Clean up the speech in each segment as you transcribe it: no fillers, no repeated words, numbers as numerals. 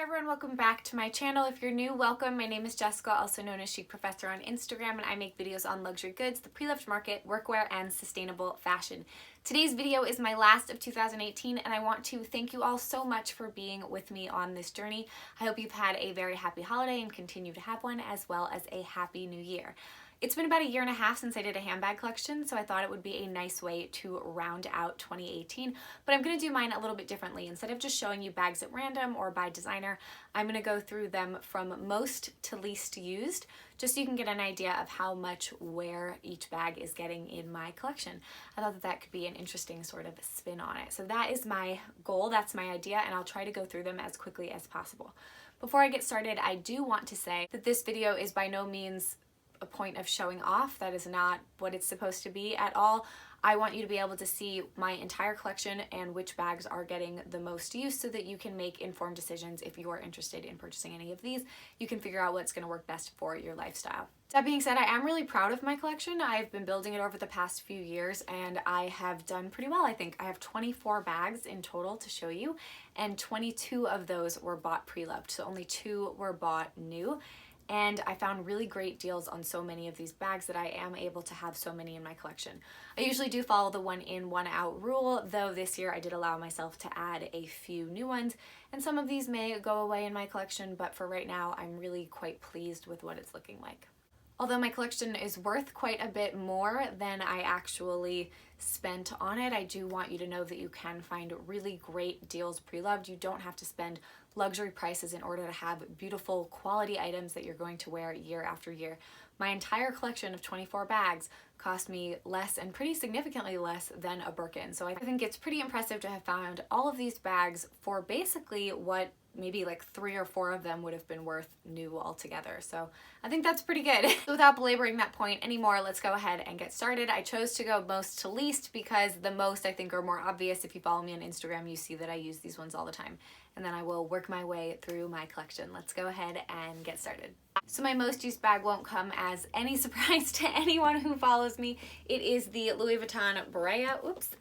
everyone, welcome back to my channel. If you're new, welcome. My name is Jessica, also known as Chicprofessor on Instagram, and I make videos on luxury goods, the pre-loved market, workwear, and sustainable fashion. Today's video is my last of 2018, and I want to thank you all so much for being with me on this journey. I hope you've had a very happy holiday and continue to have one, as well as a happy new year. It's been about a year and a half since I did a handbag collection, so I thought it would be a nice way to round out 2018, but I'm going to do mine a little bit differently. Instead of just showing you bags at random or by designer, I'm going to go through them from most to least used, just so you can get an idea of how much wear each bag is getting in my collection. I thought that could be an interesting sort of spin on it. So that is my goal, that's my idea, and I'll try to go through them as quickly as possible. Before I get started, I do want to say that this video is by no means a point of showing off. That is not what it's supposed to be at all. I want you to be able to see my entire collection and which bags are getting the most use so that you can make informed decisions. If you are interested in purchasing any of these, you can figure out what's going to work best for your lifestyle. That being said, I am really proud of my collection. I've been building it over the past few years and I have done pretty well, I think. I have 24 bags in total to show you, and 22 of those were bought pre-loved, so only 2 were bought new. And I found really great deals on so many of these bags that I am able to have so many in my collection. I usually do follow the one in, one out rule, though this year I did allow myself to add a few new ones, and some of these may go away in my collection, but for right now I'm really quite pleased with what it's looking like. Although my collection is worth quite a bit more than I actually spent on it, I do want you to know that you can find really great deals pre-loved. You don't have to spend luxury prices in order to have beautiful quality items that you're going to wear year after year. My entire collection of 24 bags cost me less, and pretty significantly less, than a Birkin. So I think it's pretty impressive to have found all of these bags for basically what maybe like 3 or 4 of them would have been worth new altogether. So I think that's pretty good. So without belaboring that point anymore, let's go ahead and get started. I chose to go most to least because the most I think are more obvious. If you follow me on Instagram, you see that I use these ones all the time. And then I will work my way through my collection. Let's go ahead and get started. So my most used bag won't come as any surprise to anyone who follows me. It is the Louis Vuitton Brea,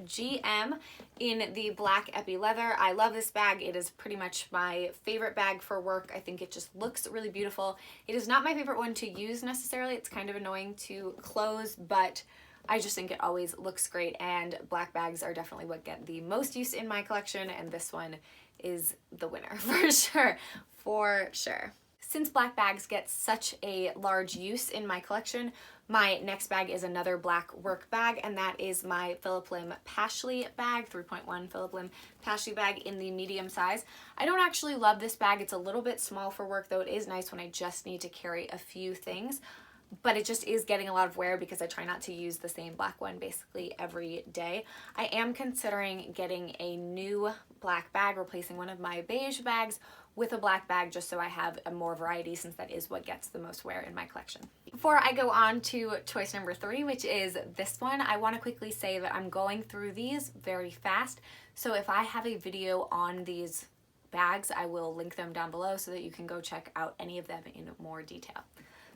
GM in the black epi leather. I love this bag. It is pretty much my favorite bag for work. I think it just looks really beautiful. It is not my favorite one to use necessarily. It's kind of annoying to close, but I just think it always looks great, and black bags are definitely what get the most use in my collection, and this one is the winner for sure. Since black bags get such a large use in my collection, my next bag is another black work bag, and that is my Phillip Lim Pashley bag, 3.1 Phillip Lim Pashley bag in the medium size. I don't actually love this bag. It's a little bit small for work, though it is nice when I just need to carry a few things. But it just is getting a lot of wear because I try not to use the same black one basically every day. I am considering getting a new black bag, replacing one of my beige bags with a black bag, just so I have a more variety, since that is what gets the most wear in my collection. Before I go on to choice number 3, which is this one, I want to quickly say that I'm going through these very fast. So if I have a video on these bags, I will link them down below so that you can go check out any of them in more detail.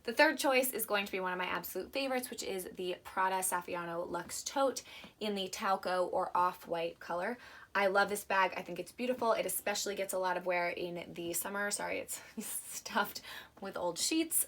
The third choice is going to be one of my absolute favorites, which is the Prada Saffiano Luxe Tote in the Talco or Off-White color. I love this bag. I think it's beautiful. It especially gets a lot of wear in the summer. Sorry, it's stuffed with old sheets.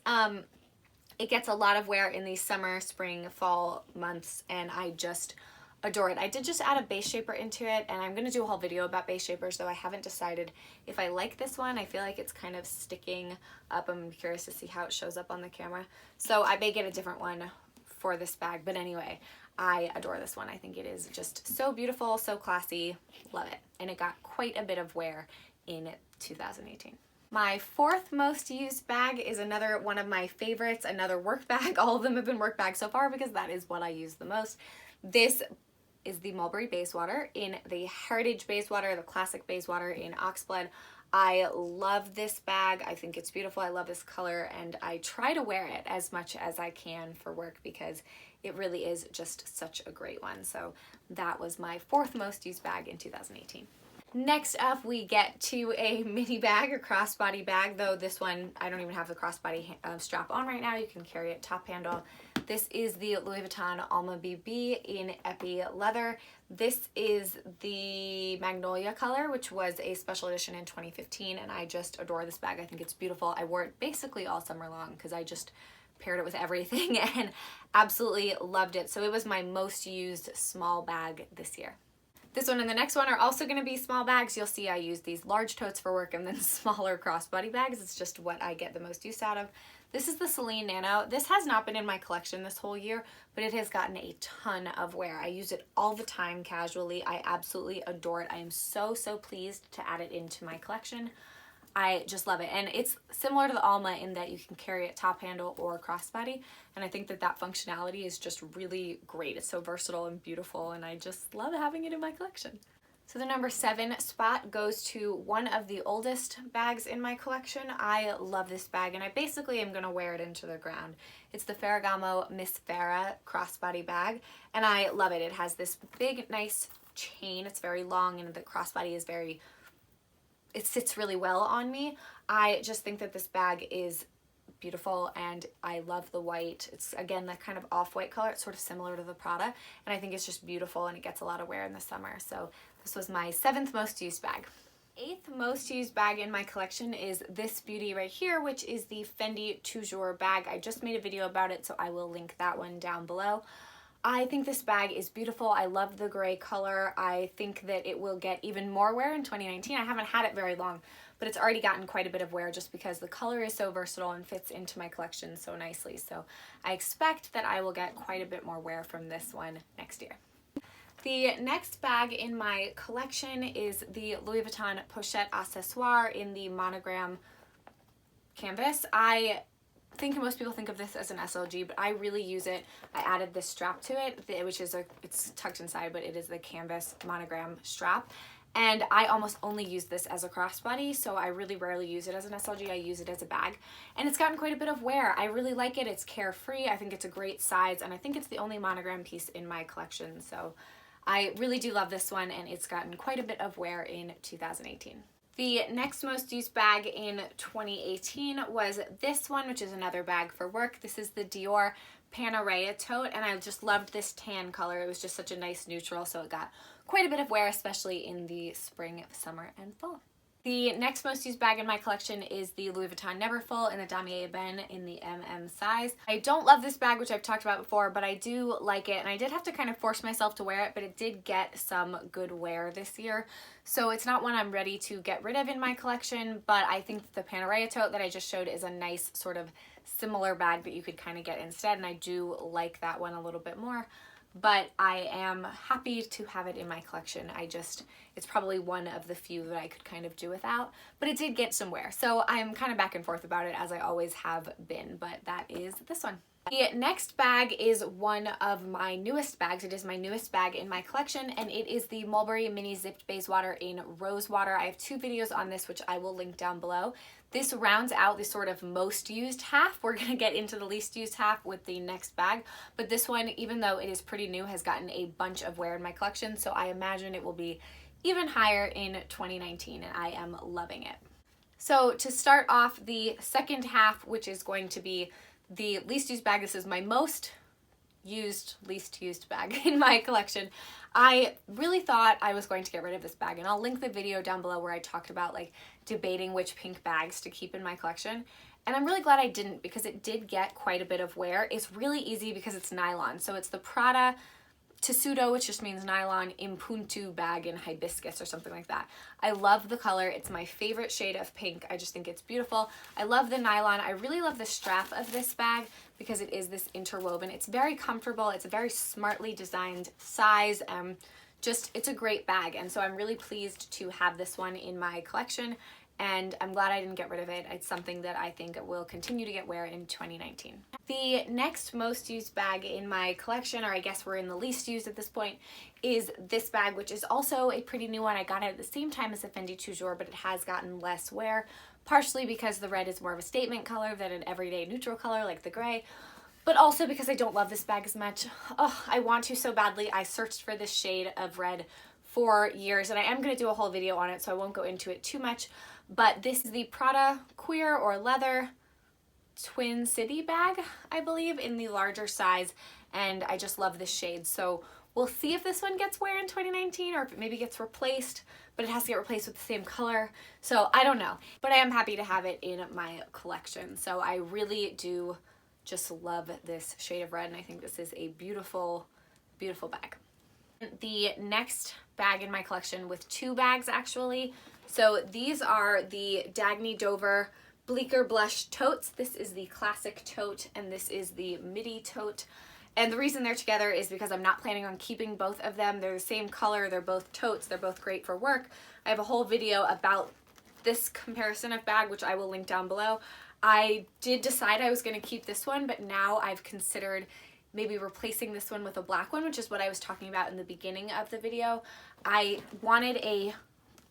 It gets a lot of wear in the summer, spring, fall months, and I just adore it. I did just add a base shaper into it, and I'm going to do a whole video about base shapers, though I haven't decided if I like this one. I feel like it's kind of sticking up. I'm curious to see how it shows up on the camera. So I may get a different one for this bag, but anyway, I adore this one. I think it is just so beautiful, so classy. Love it. And it got quite a bit of wear in 2018. My fourth most used bag is another one of my favorites, another work bag. All of them have been work bags so far because that is what I use the most. This is the Mulberry Bayswater in the Heritage Bayswater, the classic Bayswater in Oxblood. I love this bag. I think it's beautiful. I love this color, and I try to wear it as much as I can for work because it really is just such a great one. So that was my fourth most used bag in 2018. Next up, we get to a mini bag or crossbody bag, though this one, I don't even have the crossbody strap on right now. You can carry it top handle. This is the Louis Vuitton Alma BB in Epi leather. This is the Magnolia color, which was a special edition in 2015, and I just adore this bag. I think it's beautiful. I wore it basically all summer long because I just paired it with everything and absolutely loved it. So it was my most used small bag this year. This one and the next one are also going to be small bags. You'll see I use these large totes for work and then smaller crossbody bags. It's just what I get the most use out of. This is the Celine Nano. This has not been in my collection this whole year, but it has gotten a ton of wear. I use it all the time casually. I absolutely adore it. I am so, so pleased to add it into my collection. I just love it. And it's similar to the Alma in that you can carry it top handle or crossbody. And I think that that functionality is just really great. It's so versatile and beautiful, and I just love having it in my collection. So the number 7 spot goes to one of the oldest bags in my collection. I love this bag, and I basically am going to wear it into the ground. It's the Ferragamo Miss Farah crossbody bag, and I love it. It has this big, nice chain. It's very long, and the crossbody is very... it sits really well on me. I just think that this bag is beautiful, and I love the white. It's again that kind of off-white color. It's sort of similar to the Prada, and I think it's just beautiful, and it gets a lot of wear in the summer. So this was my 7th most used bag. 8th most used bag in my collection is this beauty right here, which is the Fendi Toujours bag. I just made a video about it, so I will link that one down below. I think this bag is beautiful. I love the gray color. I think that it will get even more wear in 2019. I haven't had it very long, but it's already gotten quite a bit of wear just because the color is so versatile and fits into my collection so nicely. So I expect that I will get quite a bit more wear from this one next year. The next bag in my collection is the Louis Vuitton Pochette Accessoire in the monogram canvas. I think most people think of this as an SLG, but I really use it. I added this strap to it, which is it's tucked inside, but it is the canvas monogram strap. And I almost only use this as a crossbody, so I really rarely use it as an SLG. I use it as a bag, and it's gotten quite a bit of wear. I really like it. It's carefree. I think it's a great size, and I think it's the only monogram piece in my collection. So I really do love this one, and it's gotten quite a bit of wear in 2018. The next most used bag in 2018 was this one, which is another bag for work. This is the Dior Panerai tote, and I just loved this tan color. It was just such a nice neutral, so it got quite a bit of wear, especially in the spring, summer, and fall. The next most used bag in my collection is the Louis Vuitton Neverfull in the Damier Ebene in the MM size. I don't love this bag, which I've talked about before, but I do like it, and I did have to kind of force myself to wear it, but it did get some good wear this year. So it's not one I'm ready to get rid of in my collection, but I think the Panerai tote that I just showed is a nice sort of similar bag that you could kind of get instead, and I do like that one a little bit more. But I am happy to have it in my collection. It's probably one of the few that I could kind of do without, but it did get some wear. So I'm kind of back and forth about it, as I always have been, but that is this one. The next bag is one of my newest bags. It is my newest bag in my collection, and it is the Mulberry Mini Zipped Bayswater in Rosewater. I have 2 videos on this, which I will link down below. This rounds out the sort of most used half. We're going to get into the least used half with the next bag, but this one, even though it is pretty new, has gotten a bunch of wear in my collection, so I imagine it will be even higher in 2019, and I am loving it. So to start off the second half, which is going to be the least used bag, this is my most used, least used bag in my collection. I really thought I was going to get rid of this bag, and I'll link the video down below where I talked about like debating which pink bags to keep in my collection. And I'm really glad I didn't, because it did get quite a bit of wear. It's really easy because it's nylon. So it's the Prada Tessuto, which just means nylon, Impuntu bag in hibiscus or something like that. I love the color. It's my favorite shade of pink. I just think it's beautiful. I love the nylon. I really love the strap of this bag because it is this interwoven. It's very comfortable. It's a very smartly designed size. It's a great bag, and so I'm really pleased to have this one in my collection, and I'm glad I didn't get rid of it. It's something that I think will continue to get wear in 2019. The next most used bag in my collection, or I guess we're in the least used at this point, is this bag, which is also a pretty new one. I got it at the same time as the Fendi Toujours, but it has gotten less wear, partially because the red is more of a statement color than an everyday neutral color like the gray, but also because I don't love this bag as much. Oh, I want to so badly. I searched for this shade of red for years, and I am going to do a whole video on it, so I won't go into it too much, but this is the Prada Queer or Leather Twin City bag, I believe, in the larger size, and I just love this shade. So we'll see if this one gets wear in 2019 or if it maybe gets replaced, but it has to get replaced with the same color. So I don't know, but I am happy to have it in my collection. So I really do just love this shade of red, and I think this is a beautiful, beautiful bag. The next bag in my collection, with two bags actually. So these are the Dagny Dover Bleaker Blush totes. This is the classic tote and this is the midi tote. And the reason they're together is because I'm not planning on keeping both of them. They're the same color, they're both totes, they're both great for work. I have a whole video about this comparison of bag, which I will link down below. I did decide I was going to keep this one, but now I've considered maybe replacing this one with a black one, which is what I was talking about in the beginning of the video. I wanted a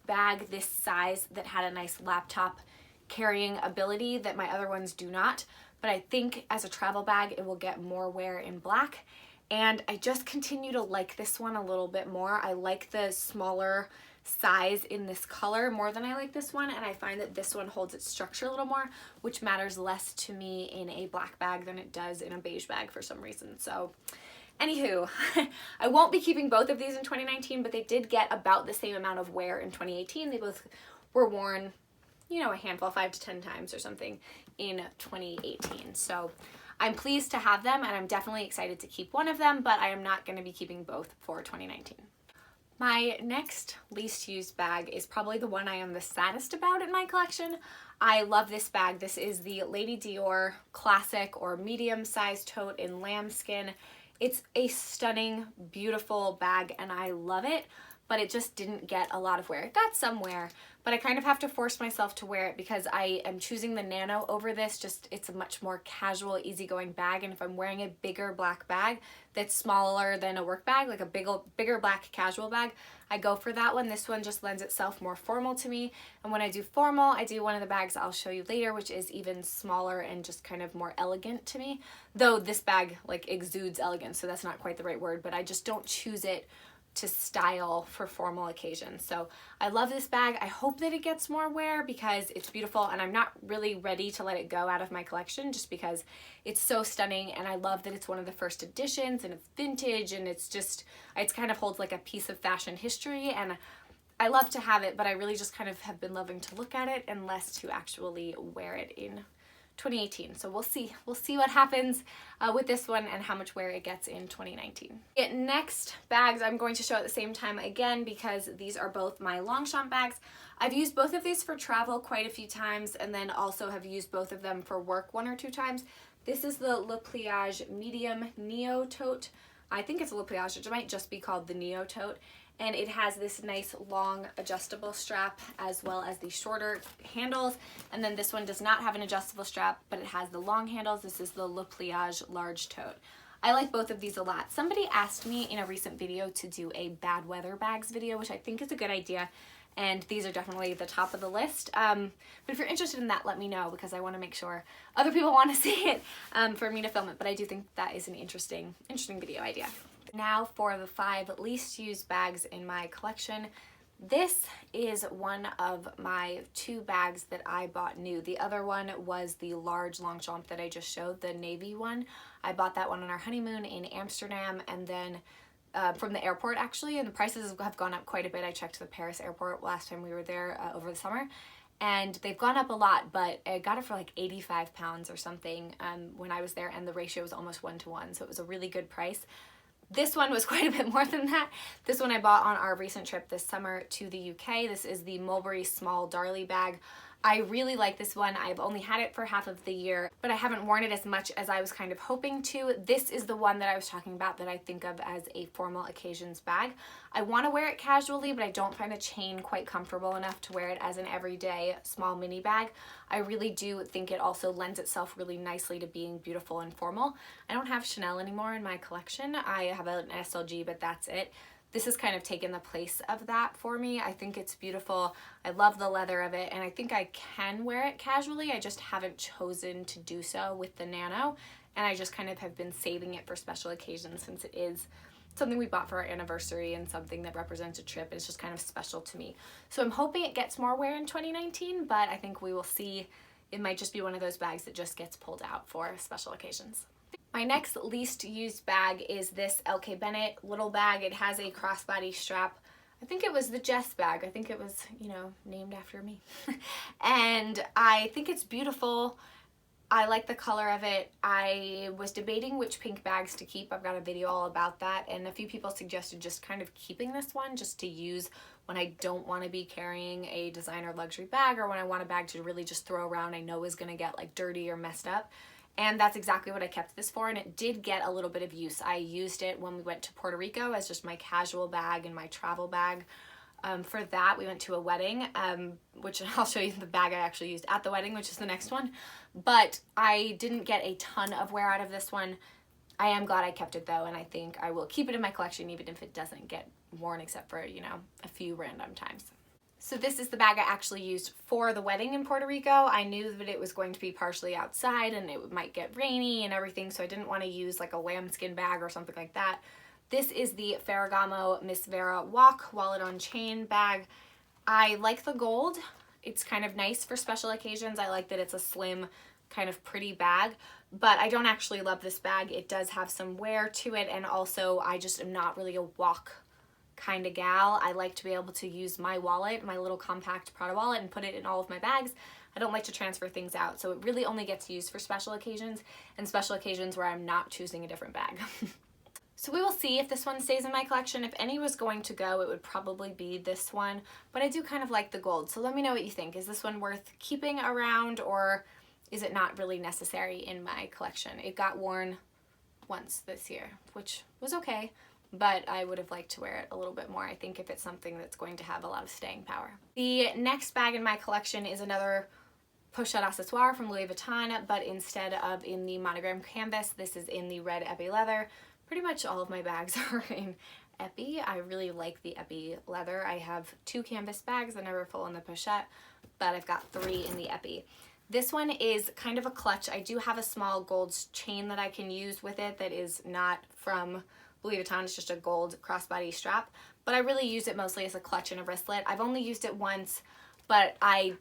bag this size that had a nice laptop carrying ability that my other ones do not, but I think as a travel bag it will get more wear in black, and I just continue to like this one a little bit more. I like the smaller size in this color more than I like this one, and I find that this one holds its structure a little more, which matters less to me in a black bag than it does in a beige bag for some reason. So anywho, I won't be keeping both of these in 2019, but they did get about the same amount of wear in 2018. They both were worn, you know, a handful, 5 to 10 times or something in 2018. So I'm pleased to have them, and I'm definitely excited to keep one of them, but I am not going to be keeping both for 2019. My next least used bag is probably the one I am the saddest about in my collection. I love this bag. This is the Lady Dior Classic or medium sized tote in lambskin. It's a stunning, beautiful bag, and I love it, but it just didn't get a lot of wear. It got some wear, but I kind of have to force myself to wear it because I am choosing the Nano over this. Just, it's a much more casual, easygoing bag, and if I'm wearing a bigger black bag that's smaller than a work bag, like a bigger black casual bag, I go for that one. This one just lends itself more formal to me, and when I do formal, I do one of the bags I'll show you later, which is even smaller and just kind of more elegant to me, though this bag like exudes elegance, so that's not quite the right word, but I just don't choose it to style for formal occasions. So I love this bag. I hope that it gets more wear because it's beautiful, and I'm not really ready to let it go out of my collection just because it's so stunning, and I love that it's one of the first editions and it's vintage, and it's just, it kind of holds like a piece of fashion history, and I love to have it, but I really just kind of have been loving to look at it and less to actually wear it in 2018. So we'll see what happens with this one and how much wear it gets in 2019. Next bags I'm going to show at the same time again because these are both my Longchamp bags. I've used both of these for travel quite a few times, and then also have used both of them for work 1 or 2 times. This is the Le Pliage Medium Neo Tote. I think it's a Le Pliage, it might just be called the Neo Tote. And it has this nice long adjustable strap as well as the shorter handles. And then this one does not have an adjustable strap, but it has the long handles. This is the Le Pliage Large Tote. I like both of these a lot. Somebody asked me in a recent video to do a bad weather bags video, which I think is a good idea. And these are definitely the top of the list. But if you're interested in that, let me know because I want to make sure other people want to see it for me to film it. But I do think that is an interesting video idea. Now for the 5 least used bags in my collection. This is one of my 2 bags that I bought new. The other one was the large Longchamp that I just showed, the navy one. I bought that one on our honeymoon in Amsterdam, and then from the airport actually, and the prices have gone up quite a bit. I checked the Paris airport last time we were there over the summer, and they've gone up a lot, but I got it for like 85 pounds or something when I was there, and the ratio was almost 1-to-1, so it was a really good price. This one was quite a bit more than that. This one I bought on our recent trip this summer to the UK. This is the Mulberry Small Darley bag. I really like this one. I've only had it for half of the year, but I haven't worn it as much as I was kind of hoping to. This is the one that I was talking about that I think of as a formal occasions bag. I want to wear it casually, but I don't find the chain quite comfortable enough to wear it as an everyday small mini bag. I really do think it also lends itself really nicely to being beautiful and formal. I don't have Chanel anymore in my collection. I have an SLG, but that's it. This has kind of taken the place of that for me. I think it's beautiful. I love the leather of it, and I think I can wear it casually. I just haven't chosen to do so with the Nano, and I just kind of have been saving it for special occasions since it is something we bought for our anniversary and something that represents a trip. It's just kind of special to me. So I'm hoping it gets more wear in 2019, but I think we will see. It might just be one of those bags that just gets pulled out for special occasions. My next least used bag is this LK Bennett little bag. It has a crossbody strap. I think it was the Jess bag. I think it was, you know, named after me. And I think it's beautiful. I like the color of it. I was debating which pink bags to keep. I've got a video all about that, and a few people suggested just kind of keeping this one just to use when I don't want to be carrying a designer luxury bag, or when I want a bag to really just throw around I know is going to get like dirty or messed up. And that's exactly what I kept this for, and it did get a little bit of use. I used it when we went to Puerto Rico as just my casual bag and my travel bag. For that, we went to a wedding, which I'll show you the bag I actually used at the wedding, which is the next one. But I didn't get a ton of wear out of this one. I am glad I kept it though, and I think I will keep it in my collection even if it doesn't get worn, except for, you know, a few random times. So this is the bag I actually used for the wedding in Puerto Rico. I knew that it was going to be partially outside and it might get rainy and everything, so I didn't want to use like a lambskin bag or something like that. This is the Ferragamo Miss Vera Walk Wallet on Chain bag. I like the gold. It's kind of nice for special occasions. I like that it's a slim, kind of pretty bag, but I don't actually love this bag. It does have some wear to it, and also I just am not really a walk kind of gal. I like to be able to use my wallet, my little compact Prada wallet, and put it in all of my bags. I don't like to transfer things out, so it really only gets used for special occasions, and special occasions where I'm not choosing a different bag. So we will see if this one stays in my collection. If any was going to go, it would probably be this one, but I do kind of like the gold. So let me know what you think. Is this one worth keeping around, or is it not really necessary in my collection? It got worn once this year, which was okay, but I would have liked to wear it a little bit more, I think, if it's something that's going to have a lot of staying power. The next bag in my collection is another pochette accessoire from Louis Vuitton, but instead of in the monogram canvas, this is in the red epi leather. Pretty much all of my bags are in epi. I really like the epi leather. I have 2 canvas bags that never full in the pochette, but I've got 3 in the epi. This one is kind of a clutch. I do have a small gold chain that I can use with it that is not from Louis Vuitton. It's just a gold crossbody strap, but I really use it mostly as a clutch and a wristlet. I've only used it once, but I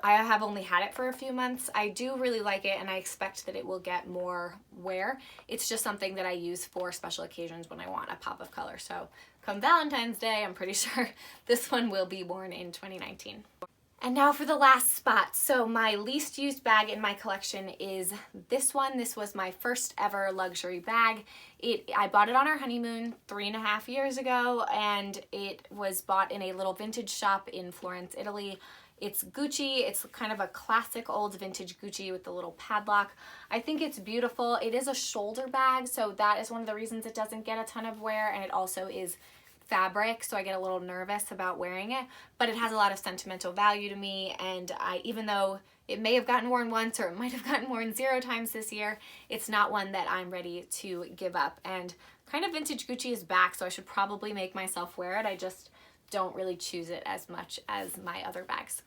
have only had it for a few months. I do really like it, and I expect that it will get more wear. It's just something that I use for special occasions when I want a pop of color. So come Valentine's Day, I'm pretty sure this one will be worn in 2019. And now for the last spot. So my least used bag in my collection is this one. This was my first ever luxury bag. I bought it on our honeymoon 3.5 years ago, and it was bought in a little vintage shop in Florence, Italy. It's Gucci. It's kind of a classic old vintage Gucci with the little padlock. I think it's beautiful. It is a shoulder bag, so that is one of the reasons it doesn't get a ton of wear, and it also is fabric, so I get a little nervous about wearing it, but it has a lot of sentimental value to me, and even though it may have gotten worn once, or it might have gotten worn 0 times this year, it's not one that I'm ready to give up. And kind of vintage Gucci is back, so I should probably make myself wear it. I just don't really choose it as much as my other bags.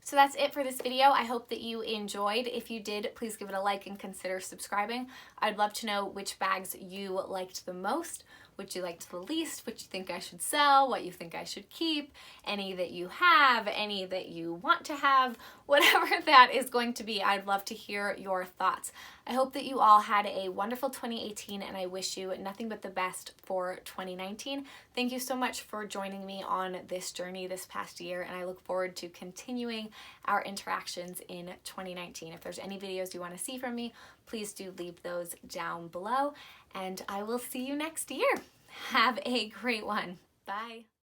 So that's it for this video. I hope that you enjoyed. If you did, please give it a like and consider subscribing. I'd love to know which bags you liked the most, which you liked the least, what you think I should sell, what you think I should keep, any that you have, any that you want to have, whatever that is going to be. I'd love to hear your thoughts. I hope that you all had a wonderful 2018, and I wish you nothing but the best for 2019. Thank you so much for joining me on this journey this past year, and I look forward to continuing our interactions in 2019. If there's any videos you want to see from me, please do leave those down below, and I will see you next year. Have a great one. Bye.